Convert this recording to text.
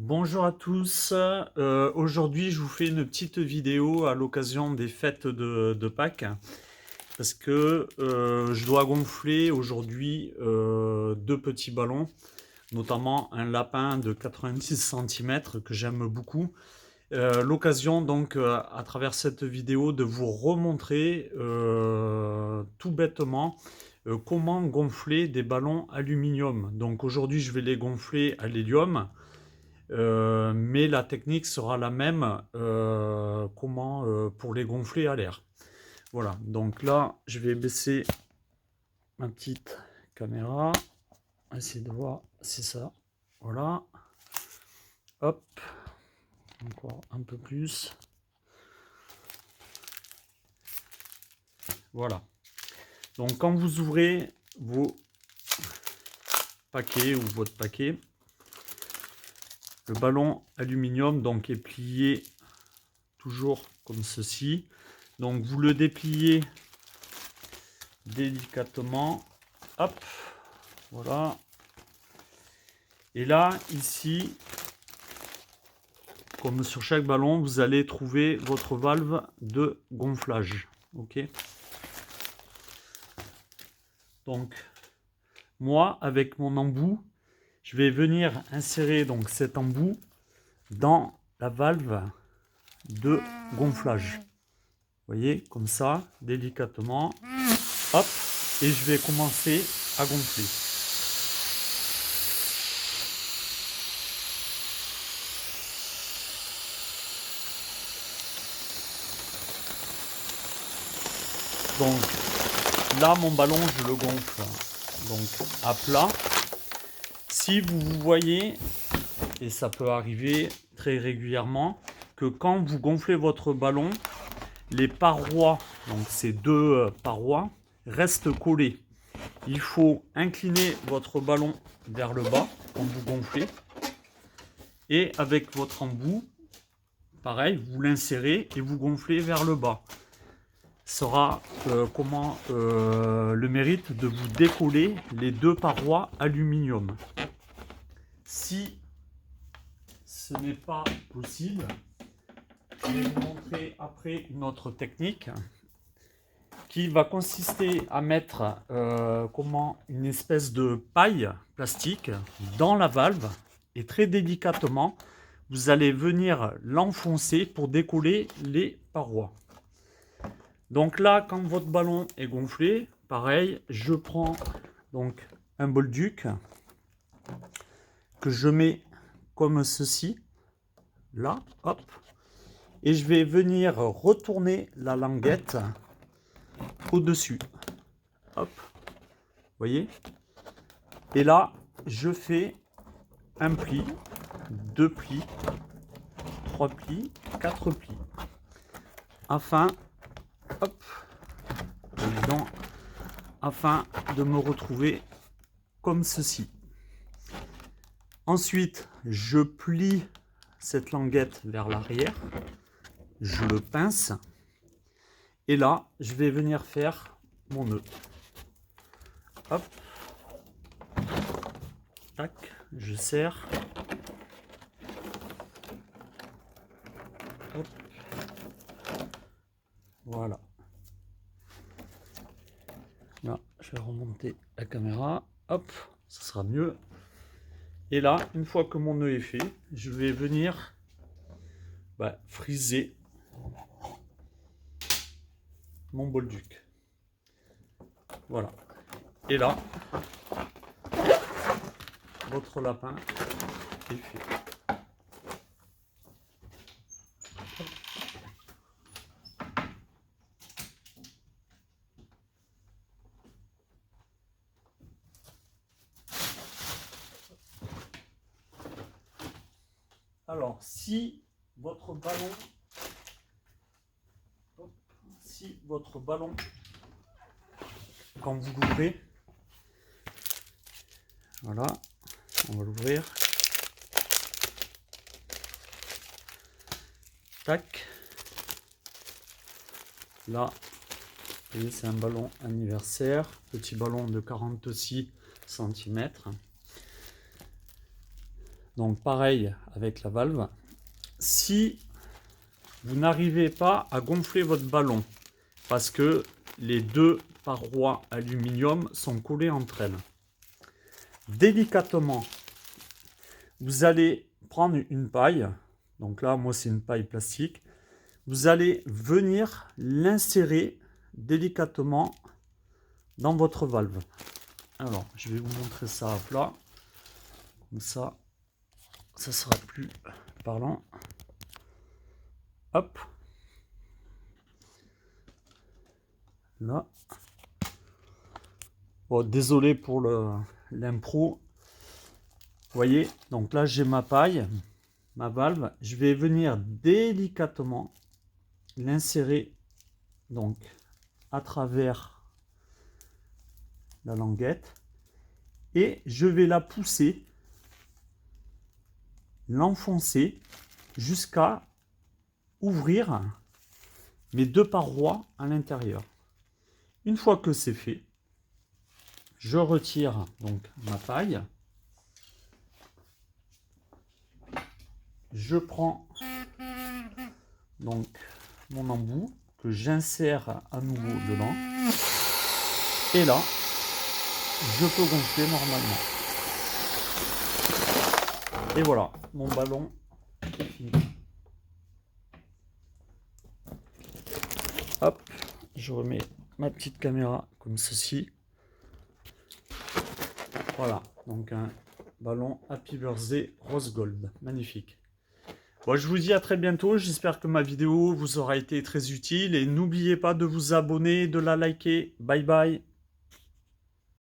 Bonjour à tous. Aujourd'hui, je vous fais une petite vidéo à l'occasion des fêtes de Pâques parce que je dois gonfler aujourd'hui deux petits ballons, notamment un lapin de 90 cm que j'aime beaucoup. L'occasion donc à travers cette vidéo de vous remontrer tout bêtement comment gonfler des ballons aluminium. Donc aujourd'hui, je vais les gonfler à l'hélium. Mais la technique sera la même pour les gonfler à l'air. Voilà, donc là, je vais baisser ma petite caméra. Essayez de voir, c'est ça. Voilà. Hop. Encore un peu plus. Voilà. Donc quand vous ouvrez vos paquets ou votre paquet, le ballon aluminium donc est plié toujours comme ceci. Donc vous le dépliez délicatement. Hop, voilà. Et là, ici, comme sur chaque ballon, vous allez trouver votre valve de gonflage. Ok. Donc, moi, avec mon embout, je vais venir insérer donc cet embout dans la valve de gonflage. Vous voyez, comme ça, délicatement. Hop, et je vais commencer à gonfler. Donc là, mon ballon, je le gonfle donc à plat. Si vous voyez, et ça peut arriver très régulièrement, que quand vous gonflez votre ballon, les parois, donc ces deux parois, restent collées. Il faut incliner votre ballon vers le bas quand vous gonflez. Et avec votre embout, pareil, vous l'insérez et vous gonflez vers le bas. Sera le mérite de vous décoller les deux parois aluminium. Si ce n'est pas possible, je vais vous montrer après une autre technique qui va consister à mettre une espèce de paille plastique dans la valve et très délicatement, vous allez venir l'enfoncer pour décoller les parois. Donc là, quand votre ballon est gonflé, pareil, je prends donc un bolduc que je mets comme ceci, là, hop, et je vais venir retourner la languette au-dessus. Hop, vous voyez? Et là, je fais un pli, deux plis, trois plis, quatre plis. Afin, hop, évident, afin de me retrouver comme ceci. Ensuite, je plie cette languette vers l'arrière, je le pince, et là, je vais venir faire mon nœud. Hop, tac, je serre. Hop. Voilà. Là, je vais remonter la caméra. Hop, ça sera mieux. Et là, une fois que mon nœud est fait, je vais venir friser mon bolduc. Voilà. Et là, votre lapin est fait. Alors, si votre ballon, quand vous l'ouvrez, voilà, on va l'ouvrir. Tac. Là, vous voyez, c'est un ballon anniversaire, petit ballon de 46 cm. Donc pareil avec la valve. Si vous n'arrivez pas à gonfler votre ballon, parce que les deux parois aluminium sont collées entre elles, délicatement, vous allez prendre une paille. Donc là, moi, c'est une paille plastique. Vous allez venir l'insérer délicatement dans votre valve. Alors, je vais vous montrer ça à plat. Comme ça, ça sera plus parlant. Hop. Là. Bon, désolé pour l'impro. Vous voyez, donc là, j'ai ma paille, ma valve. Je vais venir délicatement l'insérer donc à travers la languette et je vais la pousser, l'enfoncer jusqu'à ouvrir mes deux parois à l'intérieur. Une fois que c'est fait, je retire donc ma paille, je prends donc mon embout que j'insère à nouveau dedans et là je peux gonfler normalement. Et voilà, mon ballon est fini. Hop, je remets ma petite caméra comme ceci. Voilà, donc un ballon Happy Birthday Rose Gold, magnifique. Bon, je vous dis à très bientôt, j'espère que ma vidéo vous aura été très utile et n'oubliez pas de vous abonner, de la liker. Bye bye.